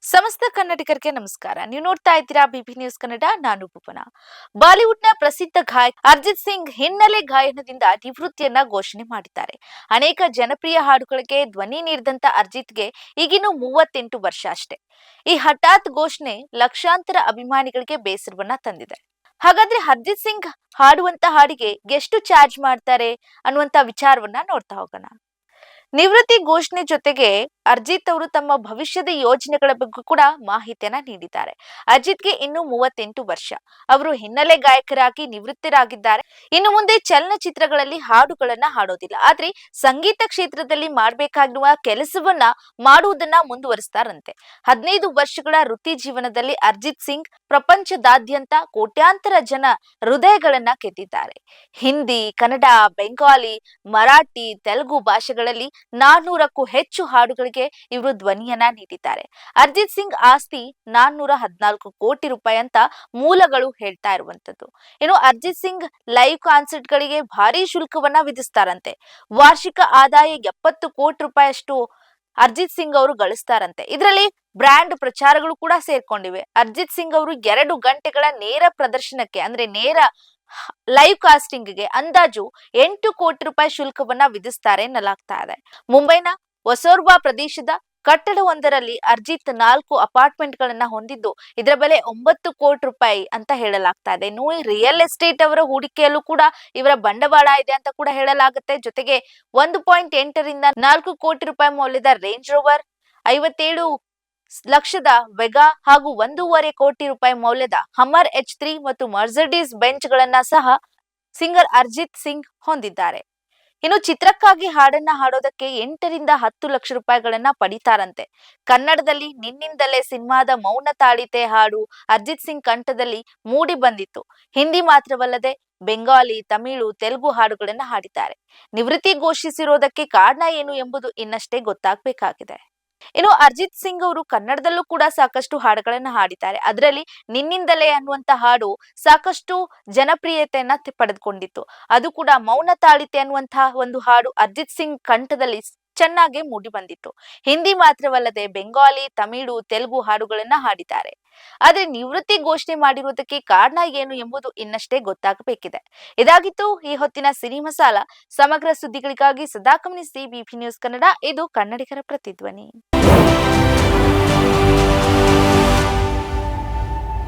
ಸಮಸ್ತ ಕನ್ನಡಿಗರಿಗೆ ನಮಸ್ಕಾರ. ನೀವು ನೋಡ್ತಾ ಇದ್ದೀರಾ ಬಿಬಿ ನ್ಯೂಸ್ ಕನ್ನಡ. ನಾನು ಭುವನ. ಬಾಲಿವುಡ್ನ ಪ್ರಸಿದ್ಧ ಗಾಯಕ ಅರ್ಜಿತ್ ಸಿಂಗ್ ಹಿನ್ನೆಲೆ ಗಾಯನದಿಂದ ನಿವೃತ್ತಿಯನ್ನ ಘೋಷಣೆ ಮಾಡಿದ್ದಾರೆ. ಅನೇಕ ಜನಪ್ರಿಯ ಹಾಡುಗಳಿಗೆ ಧ್ವನಿ ನೀಡಿದಂತ ಅರ್ಜಿತ್ಗೆ ಈಗಿನ್ನು 38 ವರ್ಷ ಅಷ್ಟೇ. ಈ ಹಠಾತ್ ಘೋಷಣೆ ಲಕ್ಷಾಂತರ ಅಭಿಮಾನಿಗಳಿಗೆ ಬೇಸರವನ್ನ ತಂದಿದೆ. ಹಾಗಾದ್ರೆ ಅರ್ಜಿತ್ ಸಿಂಗ್ ಹಾಡುವಂತ ಹಾಡಿಗೆ ಎಷ್ಟು ಚಾರ್ಜ್ ಮಾಡ್ತಾರೆ ಅನ್ನುವಂತ ವಿಚಾರವನ್ನ ನೋಡ್ತಾ ಹೋಗೋಣ. ನಿವೃತ್ತಿ ಘೋಷಣೆ ಜೊತೆಗೆ ಅರ್ಜಿತ್ ಅವರು ತಮ್ಮ ಭವಿಷ್ಯದ ಯೋಜನೆಗಳ ಬಗ್ಗೆ ಕೂಡ ಮಾಹಿತಿಯನ್ನ ನೀಡಿದ್ದಾರೆ. ಅಜಿತ್ಗೆ ಇನ್ನು 38 ವರ್ಷ. ಅವರು ಹಿನ್ನೆಲೆ ಗಾಯಕರಾಗಿ ನಿವೃತ್ತರಾಗಿದ್ದಾರೆ. ಇನ್ನು ಮುಂದೆ ಚಲನಚಿತ್ರಗಳಲ್ಲಿ ಹಾಡುಗಳನ್ನ ಹಾಡೋದಿಲ್ಲ. ಆದ್ರೆ ಸಂಗೀತ ಕ್ಷೇತ್ರದಲ್ಲಿ ಮಾಡಬೇಕಾಗಿರುವ ಕೆಲಸವನ್ನ ಮಾಡುವುದನ್ನ ಮುಂದುವರಿಸ್ತಾರಂತೆ. 15 ವರ್ಷಗಳ ವೃತ್ತಿ ಜೀವನದಲ್ಲಿ ಅರ್ಜಿತ್ ಸಿಂಗ್ ಪ್ರಪಂಚದಾದ್ಯಂತ ಕೋಟ್ಯಾಂತರ ಜನ ಹೃದಯಗಳನ್ನ ಗೆದ್ದಿದ್ದಾರೆ. ಹಿಂದಿ, ಕನ್ನಡ, ಬೆಂಗಾಲಿ, ಮರಾಠಿ, ತೆಲುಗು ಭಾಷೆಗಳಲ್ಲಿ 400ಕ್ಕೂ ಹೆಚ್ಚು ಹಾಡುಗಳಿಗೆ ಇವರು ಧ್ವನಿಯನ್ನ ನೀಡಿದ್ದಾರೆ. ಅರ್ಜಿತ್ ಸಿಂಗ್ ಆಸ್ತಿ 414 ಕೋಟಿ ರೂಪಾಯಿ ಅಂತ ಮೂಲಗಳು ಹೇಳ್ತಾ ಇರುವಂತದ್ದು. ಇನ್ನು ಅರ್ಜಿತ್ ಸಿಂಗ್ ಲೈವ್ ಕಾನ್ಸರ್ಟ್ ಗಳಿಗೆ ಭಾರಿ ಶುಲ್ಕವನ್ನ ವಿಧಿಸ್ತಾರಂತೆ. ವಾರ್ಷಿಕ ಆದಾಯ 70 ಕೋಟಿ ರೂಪಾಯಿ ಅಷ್ಟು ಅರ್ಜಿತ್ ಸಿಂಗ್ ಅವರು ಗಳಿಸ್ತಾರಂತೆ. ಇದರಲ್ಲಿ ಬ್ರ್ಯಾಂಡ್ ಪ್ರಚಾರಗಳು ಕೂಡ ಸೇರ್ಕೊಂಡಿವೆ. ಅರ್ಜಿತ್ ಸಿಂಗ್ ಅವರು 2 ಗಂಟೆಗಳ ನೇರ ಪ್ರದರ್ಶನಕ್ಕೆ ಅಂದ್ರೆ ನೇರ ಲೈವ್ ಕಾಸ್ಟಿಂಗ್ಗೆ ಅಂದಾಜು 8 ಕೋಟಿ ರೂಪಾಯಿ ಶುಲ್ಕವನ್ನ ವಿಧಿಸ್ತಾರೆ ಎನ್ನಲಾಗ್ತಾ ಇದೆ. ಮುಂಬೈನ ವಸೋರ್ಬಾ ಪ್ರದೇಶದ ಕಟ್ಟಡವೊಂದರಲ್ಲಿ ಅರ್ಜಿತ್ 4 ಅಪಾರ್ಟ್ಮೆಂಟ್ ಗಳನ್ನ ಹೊಂದಿದ್ದು ಇದರ ಬೆಲೆ 9 ಕೋಟಿ ರೂಪಾಯಿ ಅಂತ ಹೇಳಲಾಗ್ತಾ ಇದೆ. ಇನ್ನು ರಿಯಲ್ ಎಸ್ಟೇಟ್ ಅವರ ಹೂಡಿಕೆಯಲ್ಲೂ ಕೂಡ ಇವರ ಬಂಡವಾಳ ಇದೆ ಅಂತ ಕೂಡ ಹೇಳಲಾಗುತ್ತೆ. ಜೊತೆಗೆ 1.8 ರಿಂದ 4 ಕೋಟಿ ರೂಪಾಯಿ ಮೌಲ್ಯದ ರೇಂಜ್ ರೋವರ್, 57 ಲಕ್ಷದ ವೆಗಾ ಹಾಗೂ 1.5 ಕೋಟಿ ರೂಪಾಯಿ ಮೌಲ್ಯದ ಹಮ್ಮರ್ H3 ಮತ್ತು ಮರ್ಸಿಡೀಸ್ ಬೆಂಚ್ ಗಳನ್ನ ಸಹ ಸಿಂಗರ್ ಅರ್ಜಿತ್ ಸಿಂಗ್ ಹೊಂದಿದ್ದಾರೆ. ಇನ್ನು ಚಿತ್ರಕ್ಕಾಗಿ ಹಾಡನ್ನ ಹಾಡೋದಕ್ಕೆ 8 ರಿಂದ 10 ಲಕ್ಷ ರೂಪಾಯಿಗಳನ್ನ ಪಡಿತಾರಂತೆ. ಕನ್ನಡದಲ್ಲಿ ನಿನ್ನಿಂದಲೇ ಸಿನಿಮಾದ ಮೌನ ತಾಳಿತೆ ಹಾಡು ಅರ್ಜಿತ್ ಸಿಂಗ್ ಕಂಠದಲ್ಲಿ ಮೂಡಿ ಬಂದಿತ್ತು. ಹಿಂದಿ ಮಾತ್ರವಲ್ಲದೆ ಬೆಂಗಾಲಿ, ತಮಿಳು, ತೆಲುಗು ಹಾಡುಗಳನ್ನ ಹಾಡಿದ್ದಾರೆ. ನಿವೃತ್ತಿ ಘೋಷಿಸಿರೋದಕ್ಕೆ ಕಾರಣ ಏನು ಎಂಬುದು ಇನ್ನಷ್ಟೇ ಗೊತ್ತಾಗಬೇಕಾಗಿದೆ. ಇನ್ನು ಅರ್ಜಿತ್ ಸಿಂಗ್ ಅವರು ಕನ್ನಡದಲ್ಲೂ ಕೂಡ ಸಾಕಷ್ಟು ಹಾಡುಗಳನ್ನ ಹಾಡಿದ್ದಾರೆ. ಅದರಲ್ಲಿ ನಿನ್ನಿಂದಲೇ ಅನ್ನುವಂತ ಹಾಡು ಸಾಕಷ್ಟು ಜನಪ್ರಿಯತೆಯನ್ನ ಪಡೆದುಕೊಂಡಿತ್ತು. ಅದು ಕೂಡ ಮೌನ ತಾಳಿತೆ ಅನ್ನುವಂತಹ ಒಂದು ಹಾಡು ಅರ್ಜಿತ್ ಸಿಂಗ್ ಕಂಠದಲ್ಲಿ ಚೆನ್ನಾಗಿ ಮೂಡಿ ಬಂದಿತ್ತು. ಹಿಂದಿ ಮಾತ್ರವಲ್ಲದೆ ಬೆಂಗಾಲಿ, ತಮಿಳು, ತೆಲುಗು ಹಾಡುಗಳನ್ನ ಹಾಡಿದ್ದಾರೆ. ಆದ್ರೆ ನಿವೃತ್ತಿ ಘೋಷಣೆ ಮಾಡಿರುವುದಕ್ಕೆ ಕಾರಣ ಏನು ಎಂಬುದು ಇನ್ನಷ್ಟೇ ಗೊತ್ತಾಗಬೇಕಿದೆ. ಇದಾಗಿತ್ತು ಈ ಹೊತ್ತಿನ ಸಿನಿ ಮಸಾಲ. ಸಮಗ್ರ ಸುದ್ದಿಗಳಿಗಾಗಿ ಸದಾ ಗಮನಿಸಿ ಬಿಬಿ ನ್ಯೂಸ್ ಕನ್ನಡ. ಇದು ಕನ್ನಡಿಗರ ಪ್ರತಿಧ್ವನಿ.